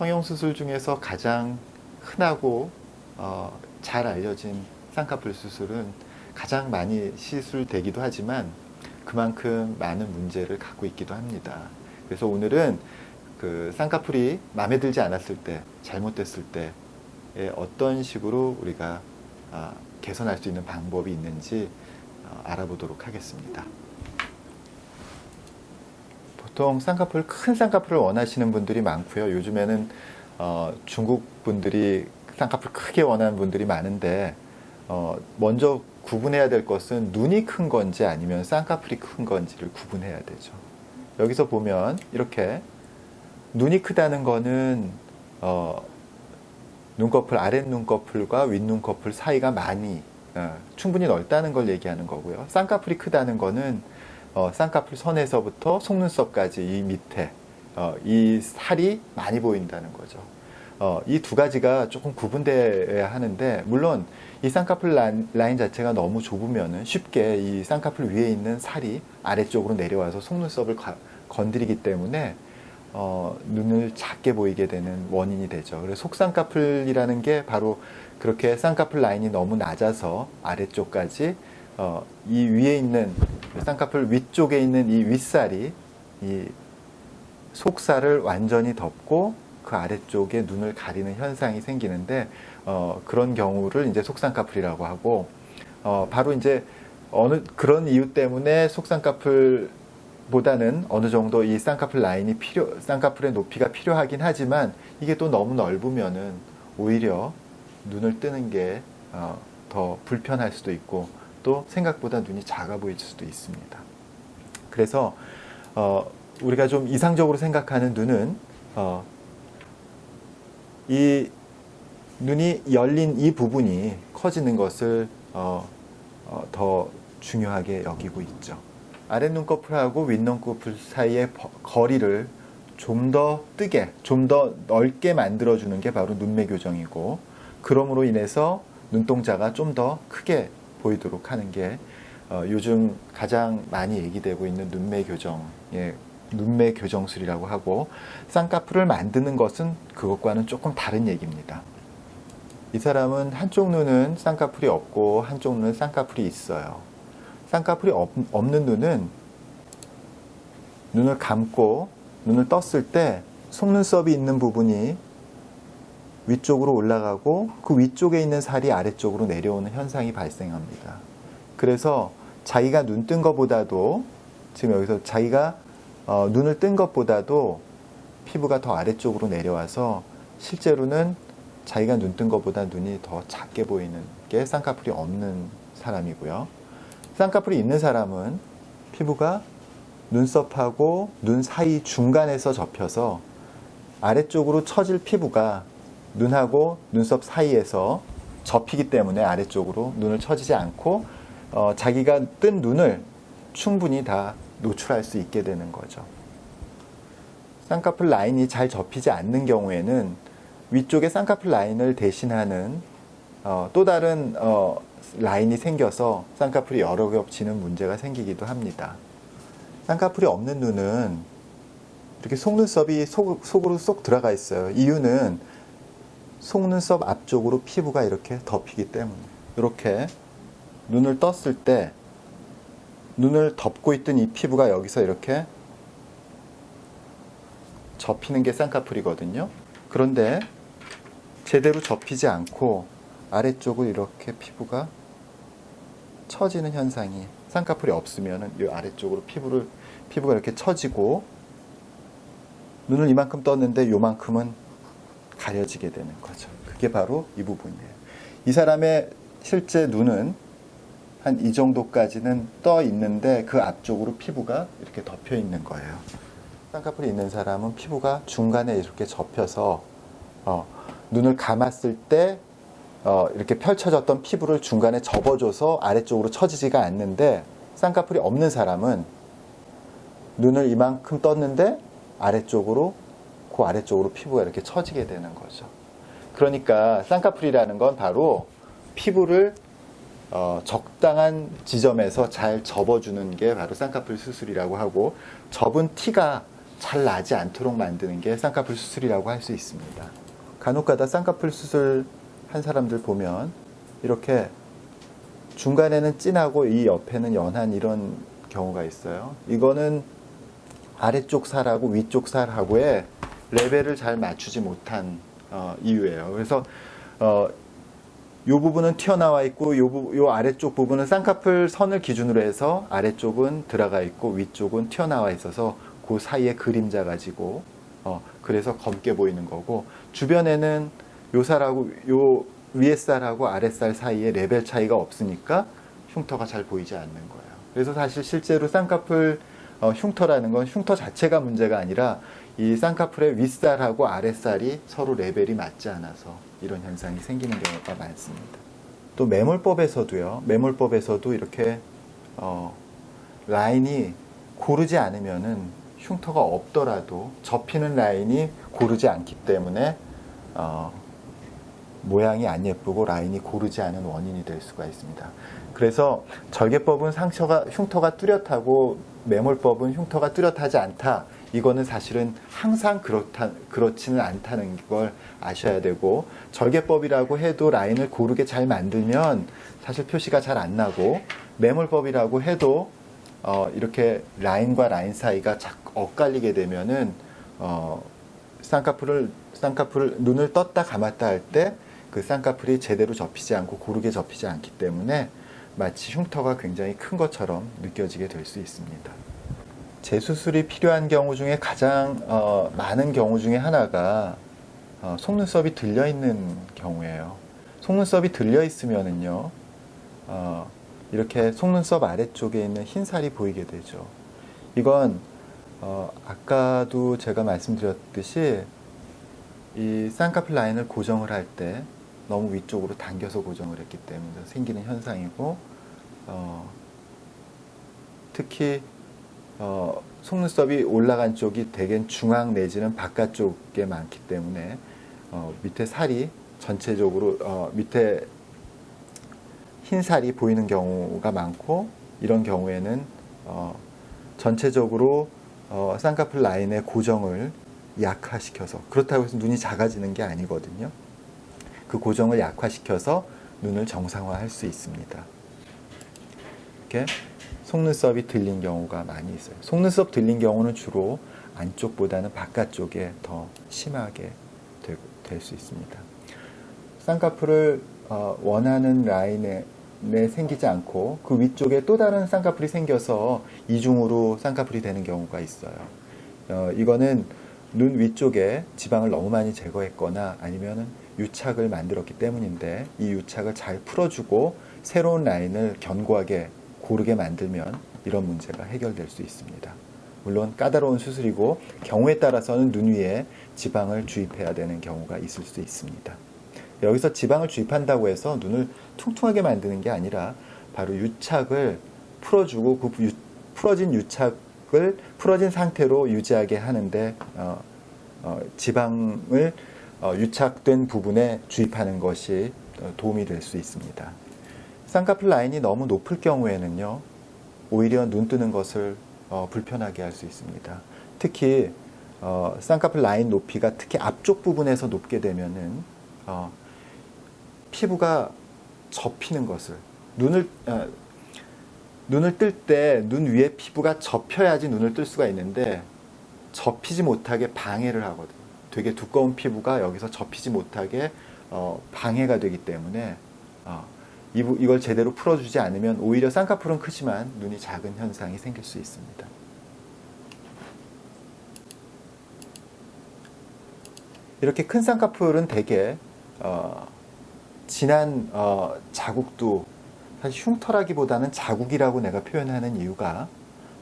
성형수술 중에서 가장 흔하고 잘 알려진 쌍꺼풀 수술은 가장 많이 시술되기도 하지만 그만큼 많은 문제를 갖고 있기도 합니다. 그래서 오늘은 그 쌍꺼풀이 마음에 들지 않았을 때, 잘못됐을 때 어떤 식으로 우리가 개선할 수 있는 방법이 있는지 알아보도록 하겠습니다. 보통 쌍꺼풀, 큰 쌍꺼풀을 원하시는 분들이 많고요. 요즘에는 중국 분들이 쌍꺼풀 크게 원하는 분들이 많은데 먼저 구분해야 될 것은 눈이 큰 건지 아니면 쌍꺼풀이 큰 건지를 구분해야 되죠. 여기서 보면 이렇게 눈이 크다는 거는 눈꺼풀, 아랫 눈꺼풀과 윗 눈꺼풀 사이가 많이 충분히 넓다는 걸 얘기하는 거고요. 쌍꺼풀이 크다는 거는 쌍꺼풀 선에서부터 속눈썹까지 이 밑에 이 살이 많이 보인다는 거죠. 이 두 가지가 조금 구분되어야 하는데, 물론 이 쌍꺼풀 라인 자체가 너무 좁으면 쉽게 이 쌍꺼풀 위에 있는 살이 아래쪽으로 내려와서 속눈썹을 건드리기 때문에 눈을 작게 보이게 되는 원인이 되죠. 그래서 속쌍꺼풀이라는 게 바로 그렇게 쌍꺼풀 라인이 너무 낮아서 아래쪽까지 이 위에 있는 쌍꺼풀 위쪽에 있는 이 윗살이 이 속살을 완전히 덮고 그 아래쪽에 눈을 가리는 현상이 생기는데 그런 경우를 이제 속쌍꺼풀이라고 하고, 바로 이제 그런 이유 때문에 속쌍꺼풀보다는 어느 정도 이 쌍꺼풀 라인이 쌍꺼풀의 높이가 필요하긴 하지만 이게 또 너무 넓으면은 오히려 눈을 뜨는 게 더 불편할 수도 있고 또 생각보다 눈이 작아 보일 수도 있습니다. 그래서 우리가 좀 이상적으로 생각하는 눈은 이 눈이 열린 이 부분이 커지는 것을 더 중요하게 여기고 있죠. 아랫 눈꺼풀하고 윗 눈꺼풀 사이의 거리를 좀 더 뜨게, 좀 더 넓게 만들어주는 게 바로 눈매 교정이고, 그러므로 인해서 눈동자가 좀 더 크게 보이도록 하는 게 요즘 가장 많이 얘기되고 있는 눈매 교정의 눈매 교정술이라고 하고, 쌍꺼풀을 만드는 것은 그것과는 조금 다른 얘기입니다. 이 사람은 한쪽 눈은 쌍꺼풀이 없고 한쪽 눈은 쌍꺼풀이 있어요. 쌍꺼풀이 없는 눈은 눈을 감고 눈을 떴을 때 속눈썹이 있는 부분이 위쪽으로 올라가고 그 위쪽에 있는 살이 아래쪽으로 내려오는 현상이 발생합니다. 그래서 자기가 눈 뜬 것보다도, 지금 여기서 자기가 눈을 뜬 것보다도 피부가 더 아래쪽으로 내려와서 실제로는 자기가 눈 뜬 것보다 눈이 더 작게 보이는 게 쌍꺼풀이 없는 사람이고요. 쌍꺼풀이 있는 사람은 피부가 눈썹하고 눈 사이 중간에서 접혀서 아래쪽으로 처질 피부가 눈하고 눈썹 사이에서 접히기 때문에 아래쪽으로 눈을 처지지 않고 자기가 뜬 눈을 충분히 다 노출할 수 있게 되는 거죠. 쌍꺼풀 라인이 잘 접히지 않는 경우에는 위쪽에 쌍꺼풀 라인을 대신하는 또 다른 라인이 생겨서 쌍꺼풀이 여러 겹치는 문제가 생기기도 합니다. 쌍꺼풀이 없는 눈은 이렇게 속눈썹이 속으로 쏙 들어가 있어요. 이유는 속눈썹 앞쪽으로 피부가 이렇게 덮이기 때문에, 이렇게 눈을 떴을 때 눈을 덮고 있던 이 피부가 여기서 이렇게 접히는 게 쌍꺼풀이거든요. 그런데 제대로 접히지 않고 아래쪽을 이렇게 피부가 처지는 현상이, 쌍꺼풀이 없으면은 이 아래쪽으로 피부가 이렇게 처지고 눈을 이만큼 떴는데 요만큼은 가려지게 되는 거죠. 그게 바로 이 부분이에요. 이 사람의 실제 눈은 한 이 정도까지는 떠 있는데 그 앞쪽으로 피부가 이렇게 덮여 있는 거예요. 쌍꺼풀이 있는 사람은 피부가 중간에 이렇게 접혀서 눈을 감았을 때 이렇게 펼쳐졌던 피부를 중간에 접어줘서 아래쪽으로 처지지가 않는데, 쌍꺼풀이 없는 사람은 눈을 이만큼 떴는데 아래쪽으로, 그 아래쪽으로 피부가 이렇게 처지게 되는 거죠. 그러니까 쌍꺼풀이라는 건 바로 피부를 적당한 지점에서 잘 접어주는 게 바로 쌍꺼풀 수술이라고 하고, 접은 티가 잘 나지 않도록 만드는 게 쌍꺼풀 수술이라고 할 수 있습니다. 간혹가다 쌍꺼풀 수술 한 사람들 보면 이렇게 중간에는 진하고 이 옆에는 연한 이런 경우가 있어요. 이거는 아래쪽 살하고 위쪽 살하고의 레벨을 잘 맞추지 못한 이유예요. 그래서 이 부분은 튀어나와 있고 요 아래쪽 부분은 쌍꺼풀 선을 기준으로 해서 아래쪽은 들어가 있고 위쪽은 튀어나와 있어서 그 사이에 그림자 가지고 그래서 검게 보이는 거고, 주변에는 요 살하고 요 위에 살하고 아랫살 사이에 레벨 차이가 없으니까 흉터가 잘 보이지 않는 거예요. 그래서 사실 실제로 쌍꺼풀 흉터라는 건 흉터 자체가 문제가 아니라 이 쌍꺼풀의 윗살하고 아랫살이 서로 레벨이 맞지 않아서 이런 현상이 생기는 경우가 많습니다. 또 매몰법에서도 이렇게 라인이 고르지 않으면은 흉터가 없더라도 접히는 라인이 고르지 않기 때문에 모양이 안 예쁘고 라인이 고르지 않은 원인이 될 수가 있습니다. 그래서 절개법은 흉터가 뚜렷하고 매몰법은 흉터가 뚜렷하지 않다. 이거는 사실은 항상 그렇지는 않다는 걸 아셔야 되고, 절개법이라고 해도 라인을 고르게 잘 만들면 사실 표시가 잘 안 나고, 매몰법이라고 해도 이렇게 라인과 라인 사이가 자꾸 엇갈리게 되면은 쌍꺼풀을 눈을 떴다 감았다 할 때 그 쌍꺼풀이 제대로 접히지 않고 고르게 접히지 않기 때문에 마치 흉터가 굉장히 큰 것처럼 느껴지게 될 수 있습니다. 재수술이 필요한 경우 중에 가장 많은 경우 중에 하나가 속눈썹이 들려 있는 경우예요. 속눈썹이 들려 있으면은요, 이렇게 속눈썹 아래쪽에 있는 흰 살이 보이게 되죠. 이건 아까도 제가 말씀드렸듯이 이 쌍꺼풀 라인을 고정을 할 때 너무 위쪽으로 당겨서 고정을 했기 때문에 생기는 현상이고, 특히 속눈썹이 올라간 쪽이 대개 중앙 내지는 바깥쪽에 많기 때문에 밑에 살이 전체적으로 밑에 흰 살이 보이는 경우가 많고, 이런 경우에는 전체적으로 쌍꺼풀 라인의 고정을 약화시켜서, 그렇다고 해서 눈이 작아지는 게 아니거든요. 그 고정을 약화시켜서 눈을 정상화할 수 있습니다. 이렇게 속눈썹이 들린 경우가 많이 있어요. 속눈썹 들린 경우는 주로 안쪽보다는 바깥쪽에 더 심하게 될 수 있습니다. 쌍꺼풀을 원하는 라인에 생기지 않고 그 위쪽에 또 다른 쌍꺼풀이 생겨서 이중으로 쌍꺼풀이 되는 경우가 있어요. 이거는 눈 위쪽에 지방을 너무 많이 제거했거나 아니면 유착을 만들었기 때문인데, 이 유착을 잘 풀어주고 새로운 라인을 견고하게 고르게 만들면 이런 문제가 해결될 수 있습니다. 물론 까다로운 수술이고 경우에 따라서는 눈 위에 지방을 주입해야 되는 경우가 있을 수 있습니다. 여기서 지방을 주입한다고 해서 눈을 퉁퉁하게 만드는 게 아니라 바로 유착을 풀어주고 그 풀어진 유착을 풀어진 상태로 유지하게 하는데 지방을 유착된 부분에 주입하는 것이 도움이 될 수 있습니다. 쌍꺼풀 라인이 너무 높을 경우에는요, 오히려 눈 뜨는 것을 불편하게 할 수 있습니다. 특히 쌍꺼풀 라인 높이가 특히 앞쪽 부분에서 높게 되면은 피부가 접히는 것을, 눈을 뜰 때 눈 위에 피부가 접혀야지 눈을 뜰 수가 있는데 접히지 못하게 방해를 하거든요. 되게 두꺼운 피부가 여기서 접히지 못하게 방해가 되기 때문에 이걸 제대로 풀어주지 않으면 오히려 쌍꺼풀은 크지만 눈이 작은 현상이 생길 수 있습니다. 이렇게 큰 쌍꺼풀은 대개 진한 자국도, 사실 흉터라기보다는 자국이라고 내가 표현하는 이유가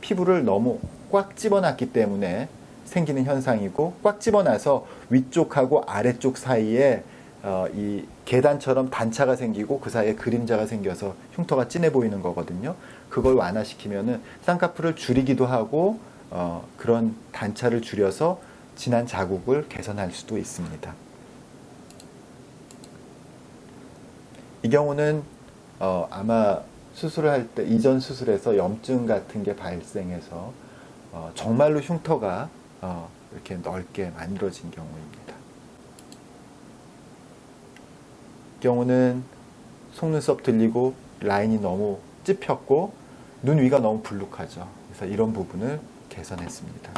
피부를 너무 꽉 집어놨기 때문에 생기는 현상이고, 꽉 집어놔서 위쪽하고 아래쪽 사이에 이 계단처럼 단차가 생기고 그 사이에 그림자가 생겨서 흉터가 진해 보이는 거거든요. 그걸 완화시키면은 쌍꺼풀을 줄이기도 하고 그런 단차를 줄여서 진한 자국을 개선할 수도 있습니다. 이 경우는 아마 수술을 할 때, 이전 수술에서 염증 같은 게 발생해서 정말로 흉터가 이렇게 넓게 만들어진 경우입니다. 이 경우는 속눈썹 들리고 라인이 너무 찝혔고 눈 위가 너무 불룩하죠. 그래서 이런 부분을 개선했습니다.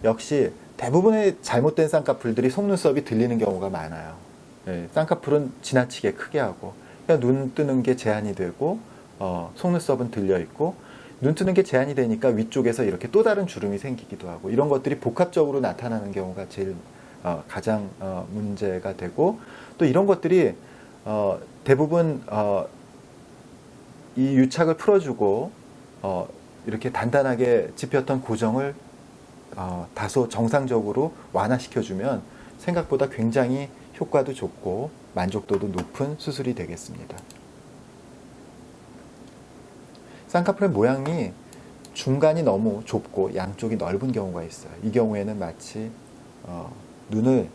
역시 대부분의 잘못된 쌍꺼풀들이 속눈썹이 들리는 경우가 많아요. 예, 쌍꺼풀은 지나치게 크게 하고 그러니까 눈 뜨는 게 제한이 되고 속눈썹은 들려 있고 눈 뜨는 게 제한이 되니까 위쪽에서 이렇게 또 다른 주름이 생기기도 하고 이런 것들이 복합적으로 나타나는 경우가 제일 가장 문제가 되고 또 이런 것들이 대부분 이 유착을 풀어주고 이렇게 단단하게 찝혔던 고정을 다소 정상적으로 완화시켜주면 생각보다 굉장히 효과도 좋고 만족도도 높은 수술이 되겠습니다. 쌍꺼풀의 모양이 중간이 너무 좁고 양쪽이 넓은 경우가 있어요. 이 경우에는 마치 눈을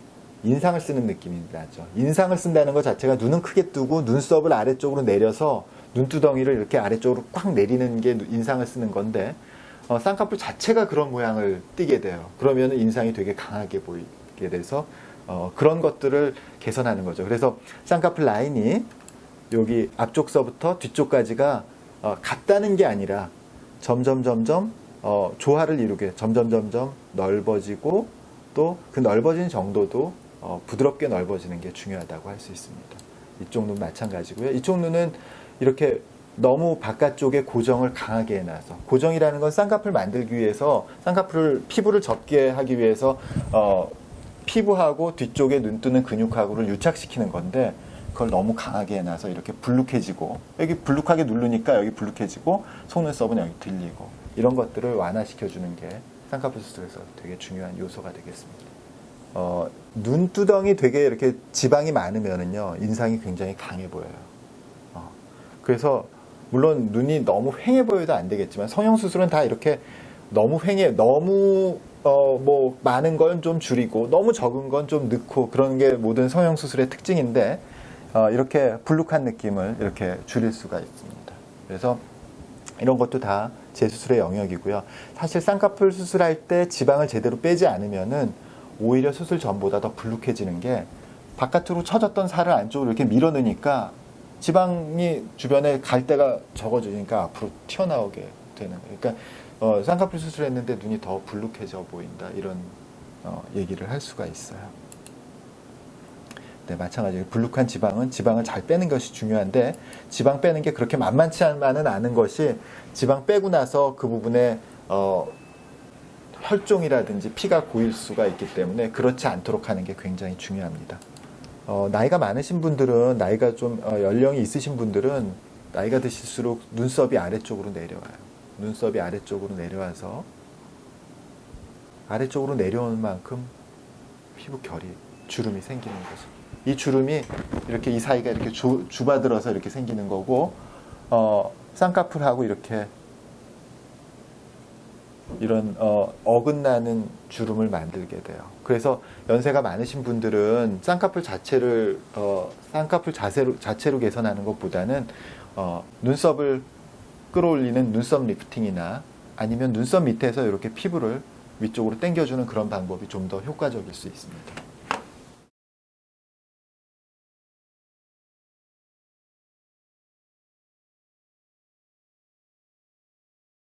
인상을 쓰는 느낌이 나죠. 인상을 쓴다는 것 자체가 눈은 크게 뜨고 눈썹을 아래쪽으로 내려서 눈두덩이를 이렇게 아래쪽으로 꽉 내리는 게 인상을 쓰는 건데 쌍꺼풀 자체가 그런 모양을 띠게 돼요. 그러면 인상이 되게 강하게 보이게 돼서 그런 것들을 개선하는 거죠. 그래서 쌍꺼풀 라인이 여기 앞쪽서부터 뒤쪽까지가 같다는 게 아니라 점점 조화를 이루게 점점 넓어지고 또 그 넓어진 정도도 부드럽게 넓어지는 게 중요하다고 할 수 있습니다. 이쪽 눈 마찬가지고요. 이쪽 눈은 이렇게 너무 바깥쪽에 고정을 강하게 해놔서 고정이라는 건 쌍꺼풀 만들기 위해서 피부를 젖게 하기 위해서 피부하고 뒤쪽에 눈 뜨는 근육하고를 유착시키는 건데 그걸 너무 강하게 해놔서 이렇게 불룩해지고 여기 불룩하게 누르니까 여기 불룩해지고 속눈썹은 여기 들리고 이런 것들을 완화시켜주는 게 쌍꺼풀 수술에서 되게 중요한 요소가 되겠습니다. 눈두덩이 되게 이렇게 지방이 많으면은요 인상이 굉장히 강해 보여요. 그래서 물론 눈이 너무 휑해 보여도 안 되겠지만 성형수술은 다 이렇게 너무 너무 뭐 많은 건 좀 줄이고 너무 적은 건 좀 넣고 그런 게 모든 성형수술의 특징인데 이렇게 불룩한 느낌을 이렇게 줄일 수가 있습니다. 그래서 이런 것도 다 재수술의 영역이고요. 사실 쌍꺼풀 수술할 때 지방을 제대로 빼지 않으면은 오히려 수술 전보다 더 불룩해지는 게 바깥으로 쳐졌던 살을 안쪽으로 이렇게 밀어넣으니까 지방이 주변에 갈 데가 적어지니까 앞으로 튀어나오게 되는 거예요. 그러니까 쌍꺼풀 수술했는데 눈이 더 불룩해져 보인다 이런 얘기를 할 수가 있어요. 네, 마찬가지로 불룩한 지방을 잘 빼는 것이 중요한데 지방 빼는 게 그렇게 만만치만은 않은 것이 지방 빼고 나서 그 부분에 혈종이라든지 피가 고일 수가 있기 때문에 그렇지 않도록 하는 게 굉장히 중요합니다. 나이가 많으신 분들은 나이가 좀 연령이 있으신 분들은 나이가 드실수록 눈썹이 아래쪽으로 내려와요. 눈썹이 아래쪽으로 내려와서 아래쪽으로 내려오는 만큼 피부 결이 주름이 생기는 거죠. 이 주름이 이렇게 이 사이가 이렇게 좁아들어서 이렇게 생기는 거고 쌍꺼풀하고 이렇게 이런 어긋나는 주름을 만들게 돼요. 그래서 연세가 많으신 분들은 쌍꺼풀 자체를 자체로 개선하는 것보다는 눈썹을 끌어올리는 눈썹 리프팅이나 아니면 눈썹 밑에서 이렇게 피부를 위쪽으로 당겨주는 그런 방법이 좀 더 효과적일 수 있습니다.